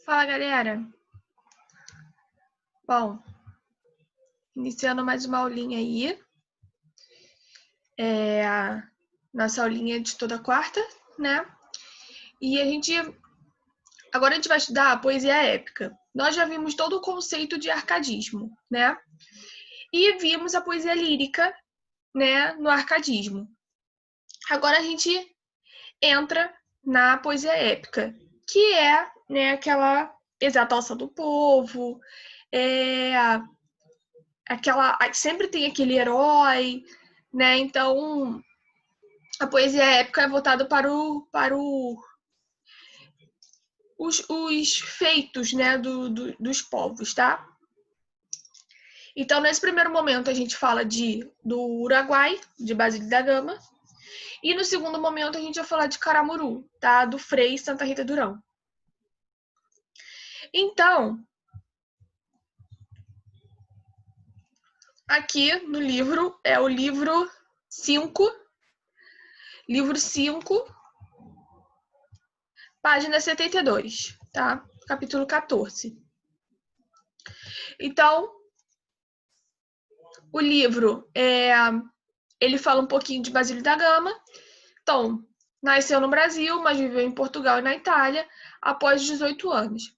Fala, galera! Bom, iniciando mais uma aulinha aí. Nossa aulinha de toda quarta, né? E agora a gente vai estudar a poesia épica. Nós já vimos todo o conceito de arcadismo, né? E vimos a poesia lírica, né, no arcadismo. Agora a gente entra na poesia épica, que é, né, aquela exaltação do povo, sempre tem aquele herói, né? Então, a poesia épica é voltada para os feitos, né, dos povos, tá? Então, nesse primeiro momento, a gente fala do Uruguai, de Basílio da Gama. E no segundo momento, a gente vai falar de Caramuru, tá? Do Frei Santa Rita Durão. Então, aqui no livro, é o livro 5, página 72, tá? Capítulo 14. Então, o livro, ele fala um pouquinho de Basílio da Gama. Então, nasceu no Brasil, mas viveu em Portugal e na Itália após 18 anos.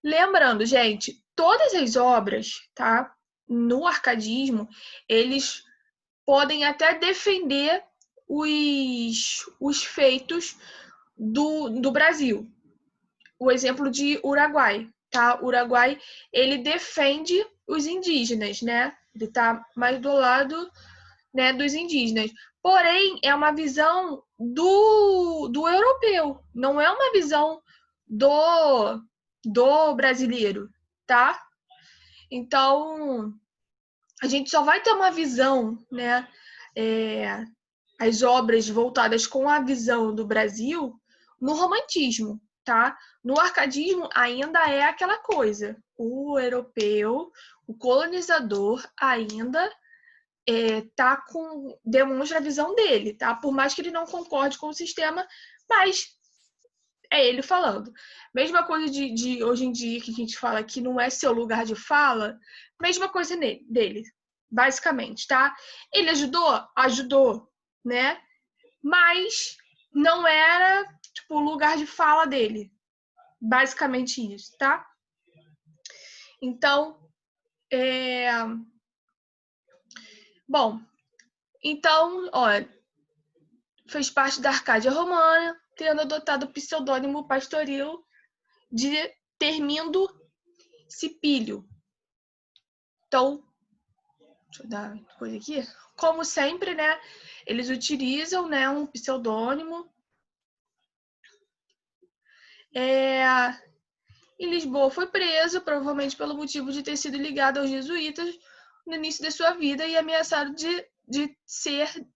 Lembrando, gente, todas as obras, tá? No arcadismo, eles podem até defender os feitos do Brasil. O exemplo de Uruguai, tá? Uruguai, ele defende os indígenas, né? Ele está mais do lado, né, dos indígenas. Porém, é uma visão do europeu, não é uma visão do brasileiro, tá? Então, a gente só vai ter uma visão, né? As obras voltadas com a visão do Brasil no romantismo, tá? No arcadismo ainda é aquela coisa. O europeu, o colonizador ainda demonstra a visão dele, tá? Por mais que ele não concorde com o sistema, mas é ele falando. Mesma coisa de hoje em dia que a gente fala que não é seu lugar de fala, mesma coisa dele, basicamente, tá? Ele ajudou, né? Mas não era, tipo, o lugar de fala dele. Basicamente isso, tá? Então, bom, então, olha, fez parte da Arcádia Romana, tendo adotado o pseudônimo pastoril de Termindo Cipílio. Então, deixa eu dar uma coisa aqui. Como sempre, né, eles utilizam, né, um pseudônimo. Em Lisboa foi preso, provavelmente pelo motivo de ter sido ligado aos jesuítas no início de sua vida e ameaçado de ser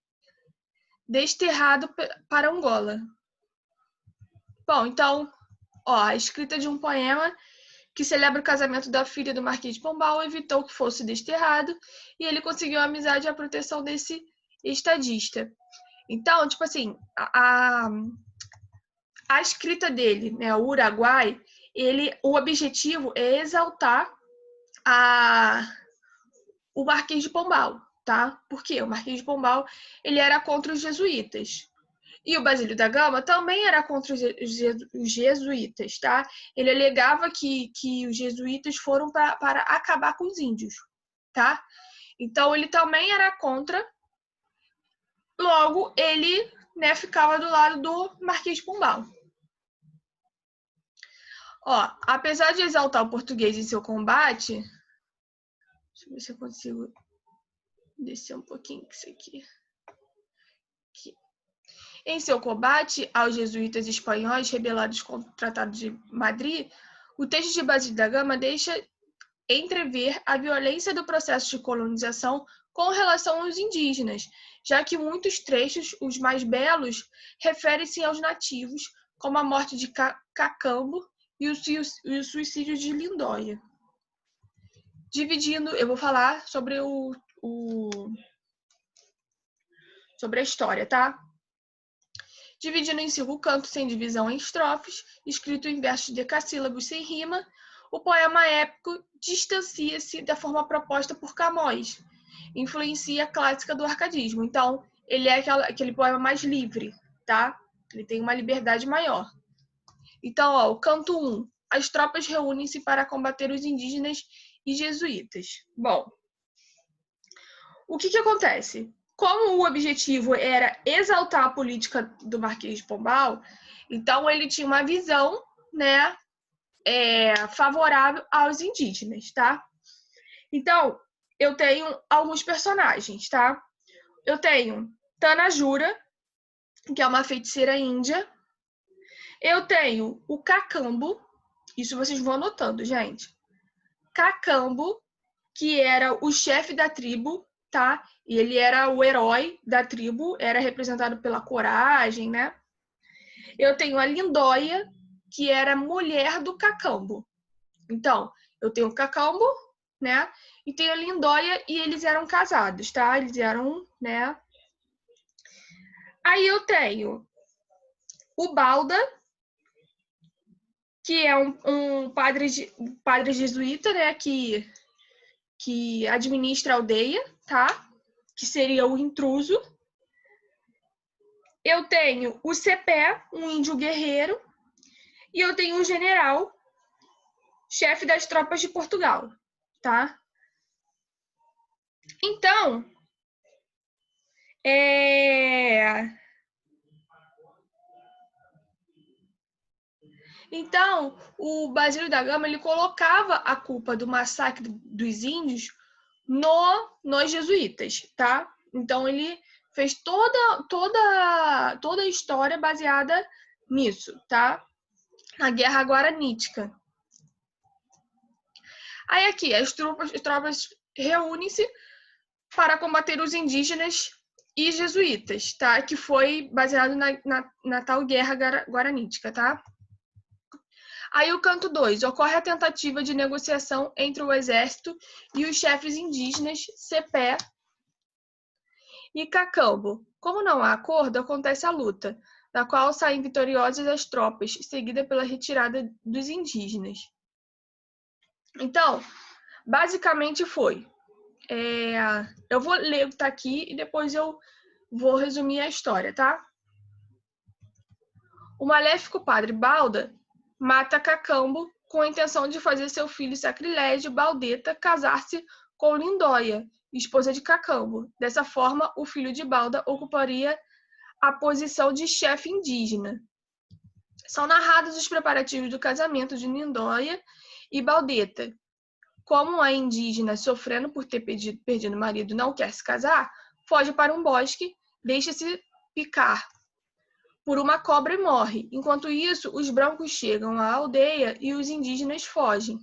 desterrado para Angola. Bom, então, a escrita de um poema que celebra o casamento da filha do Marquês de Pombal evitou que fosse desterrado e ele conseguiu a amizade e a proteção desse estadista. Então, tipo assim, a escrita dele, né, o Uruguai, o objetivo é exaltar o Marquês de Pombal, tá? Porque o Marquês de Pombal, ele era contra os jesuítas. E o Basílio da Gama também era contra os jesuítas, tá? Ele alegava que os jesuítas foram para acabar com os índios, tá? Então, ele também era contra. Logo, ele, né, ficava do lado do Marquês de Pombal. Apesar de exaltar o português em seu combate, deixa eu ver se eu consigo descer um pouquinho isso aqui. Em seu combate aos jesuítas espanhóis rebelados contra o Tratado de Madrid, o texto de Basílio da Gama deixa entrever a violência do processo de colonização com relação aos indígenas, já que muitos trechos, os mais belos, referem-se aos nativos, como a morte de Cacambo e o suicídio de Lindóia. Eu vou falar sobre sobre a história, tá? Dividindo em si o canto sem divisão em estrofes, escrito em versos decassílabos sem rima, o poema épico distancia-se da forma proposta por Camões, influencia a clássica do arcadismo. Então, ele é aquele poema mais livre, tá? Ele tem uma liberdade maior. Então, ó, o canto 1. As tropas reúnem-se para combater os indígenas e jesuítas. Bom, o que acontece? Como o objetivo era exaltar a política do Marquês de Pombal, então ele tinha uma visão, né, favorável aos indígenas, tá? Então, eu tenho alguns personagens, tá? Eu tenho Tanajura, que é uma feiticeira índia. Eu tenho o Cacambo, isso vocês vão anotando, gente. Cacambo, que era o chefe da tribo, tá? E ele era o herói da tribo, era representado pela coragem, né? Eu tenho a Lindóia, que era mulher do Cacambo. Então, eu tenho o Cacambo, né? E tenho a Lindóia e eles eram casados, tá? Eles eram, né? Aí eu tenho o Balda, que é um padre jesuíta, né? Que administra a aldeia, tá? Que seria o intruso. Eu tenho o Cepé, um índio guerreiro. E eu tenho o general, chefe das tropas de Portugal, tá? Então, o Basílio da Gama ele colocava a culpa do massacre dos índios nos jesuítas, tá? Então ele fez toda a história baseada nisso, tá? A Guerra Guaranítica. Aí aqui, as tropas reúnem-se para combater os indígenas e jesuítas, tá? Que foi baseado na tal Guerra Guaranítica, tá? Aí o canto 2. Ocorre a tentativa de negociação entre o exército e os chefes indígenas Cepé e Cacambo. Como não há acordo, acontece a luta, na qual saem vitoriosas as tropas, seguida pela retirada dos indígenas. Então, basicamente foi. Eu vou ler o que tá aqui e depois eu vou resumir a história, tá? O maléfico padre Balda mata Cacambo com a intenção de fazer seu filho sacrilégio, Baldeta, casar-se com Lindóia, esposa de Cacambo. Dessa forma, o filho de Balda ocuparia a posição de chefe indígena. São narrados os preparativos do casamento de Lindóia e Baldeta. Como a indígena, sofrendo por ter perdido o marido, não quer se casar, foge para um bosque, deixa-se picar por uma cobra e morre. Enquanto isso, os brancos chegam à aldeia e os indígenas fogem.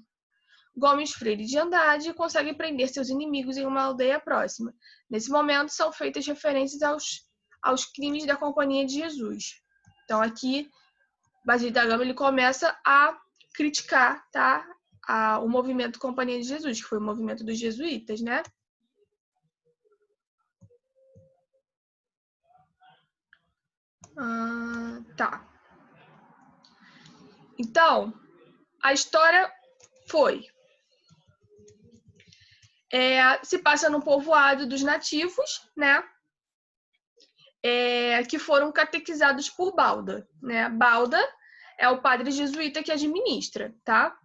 Gomes Freire de Andrade consegue prender seus inimigos em uma aldeia próxima. Nesse momento, são feitas referências aos crimes da Companhia de Jesus. Então, aqui, Basílio da Gama ele começa a criticar, tá? O movimento Companhia de Jesus, que foi o movimento dos jesuítas, né? Tá. Então, a história foi... se passa no povoado dos nativos, né? Que foram catequizados por Balda, né? Balda é o padre jesuíta que administra, tá?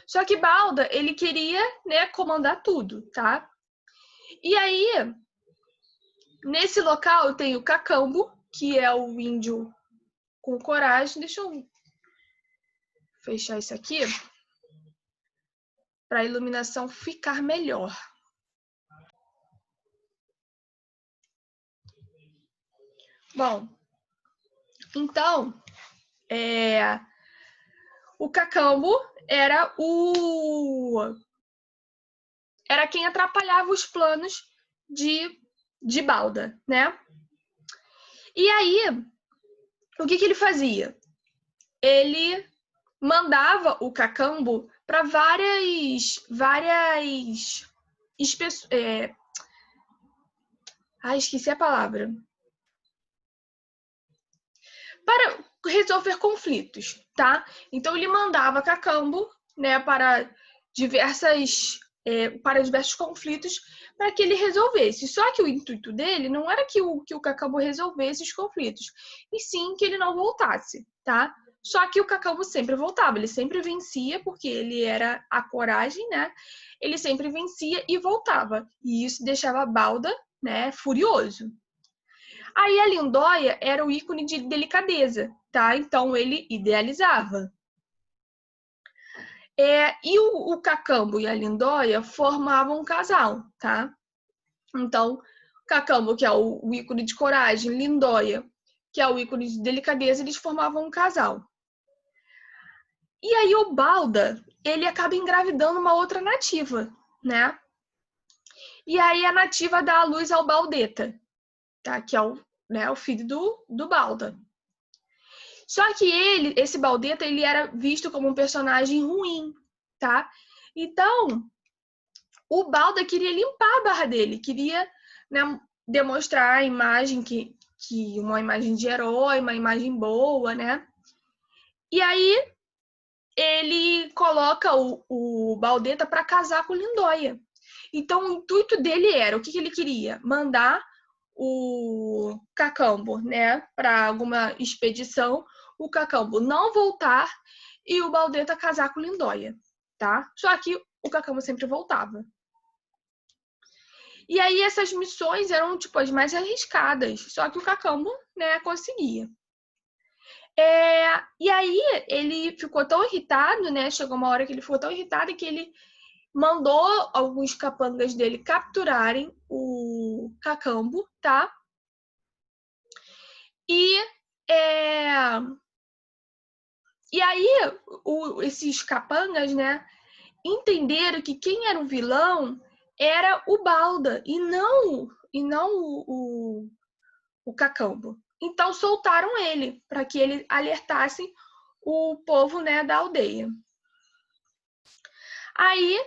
Só que Balda, ele queria, né, comandar tudo, tá? E aí, nesse local tem o Cacambo, que é o índio com coragem. Deixa eu fechar isso aqui para a iluminação ficar melhor. Bom, então, o Cacambo era quem atrapalhava os planos de Balda, né? E aí, o que ele fazia? Ele mandava o Cacambo para várias esqueci a palavra. para resolver conflitos, tá? Então ele mandava Cacambo, né, para diversos conflitos para que ele resolvesse. Só que o intuito dele não era que o Cacambo resolvesse os conflitos, e sim que ele não voltasse, tá? Só que o Cacambo sempre voltava, ele sempre vencia, porque ele era a coragem, né? Ele sempre vencia e voltava. E isso deixava Balda, né, furioso. Aí a Lindóia era o ícone de delicadeza, tá? Então ele idealizava. E o Cacambo e a Lindóia formavam um casal, tá? Então, Cacambo, que é o ícone de coragem, Lindóia, que é o ícone de delicadeza, eles formavam um casal. E aí o Balda, ele acaba engravidando uma outra nativa, né? E aí a nativa dá à luz ao Baldeta, tá? Que é o filho do Balda. Só que esse Baldeta, ele era visto como um personagem ruim, tá? Então, o Balda queria limpar a barra dele, queria, né, demonstrar a imagem que uma imagem de herói, uma imagem boa, né? E aí ele coloca o Baldeta para casar com Lindóia. Então, o intuito dele era, o que ele queria? Mandar o Cacambo, né, para alguma expedição, o Cacambo não voltar e o Baldeta casar com Lindóia, tá? Só que o Cacambo sempre voltava. E aí essas missões eram tipo as mais arriscadas, só que o Cacambo, né, conseguia. E aí ele ficou tão irritado, né? Chegou uma hora que ele ficou tão irritado que ele mandou alguns capangas dele capturarem o Cacambo, tá? E, é... e aí esses capangas, né, entenderam que quem era o vilão era o Balda e não o Cacambo. Então soltaram ele para que ele alertasse o povo, né, da aldeia. Aí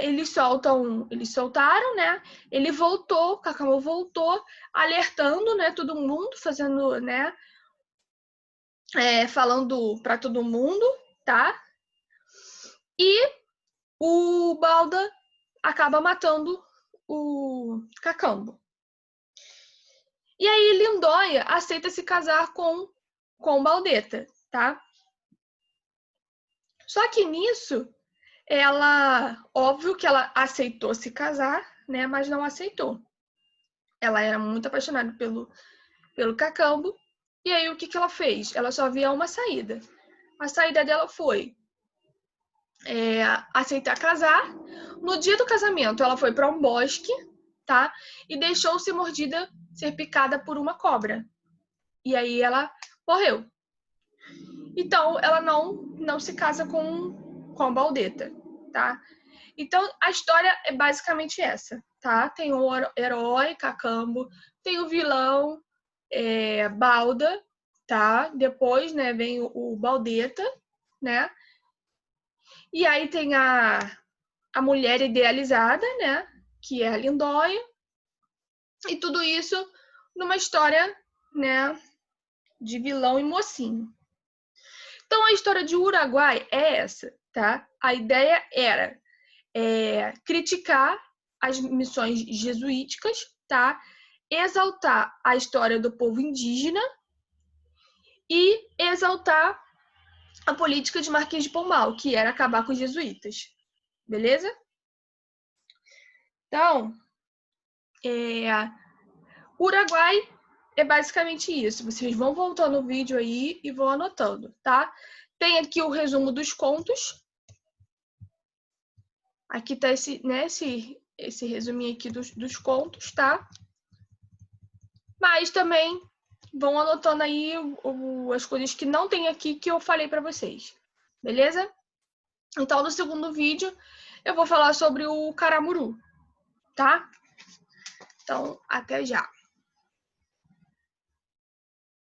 eles soltaram, né? Ele voltou, Cacambo voltou, alertando, né, todo mundo, fazendo, né, falando para todo mundo, tá? E o Balda acaba matando o Cacambo. E aí Lindóia aceita se casar com Baldeta, tá? Só que nisso, óbvio que ela aceitou se casar, né? Mas não aceitou. Ela era muito apaixonada pelo Cacambo. E aí o que ela fez? Ela só via uma saída. A saída dela foi aceitar casar. No dia do casamento, ela foi para um bosque, tá? E deixou ser mordida, ser picada por uma cobra. E aí ela morreu. Então, ela não se casa com a Baldeta, tá? Então, a história é basicamente essa, tá? Tem o herói, Cacambo, tem o vilão, Balda, tá? Depois, né, vem o Baldeta, né? E aí tem a mulher idealizada, né? Que é a Lindóia. E tudo isso numa história, né? De vilão e mocinho. Então, a história de Uruguai é essa, tá? A ideia era criticar as missões jesuíticas, tá? Exaltar a história do povo indígena e exaltar a política de Marquês de Pombal, que era acabar com os jesuítas. Beleza? Então, Uruguai é basicamente isso. Vocês vão voltando o vídeo aí e vão anotando, tá? Tem aqui o resumo dos contos. Aqui tá esse resuminho aqui dos contos, tá? Mas também vão anotando aí as coisas que não tem aqui que eu falei para vocês. Beleza? Então, no segundo vídeo, eu vou falar sobre o Caramuru, tá? Então, até já!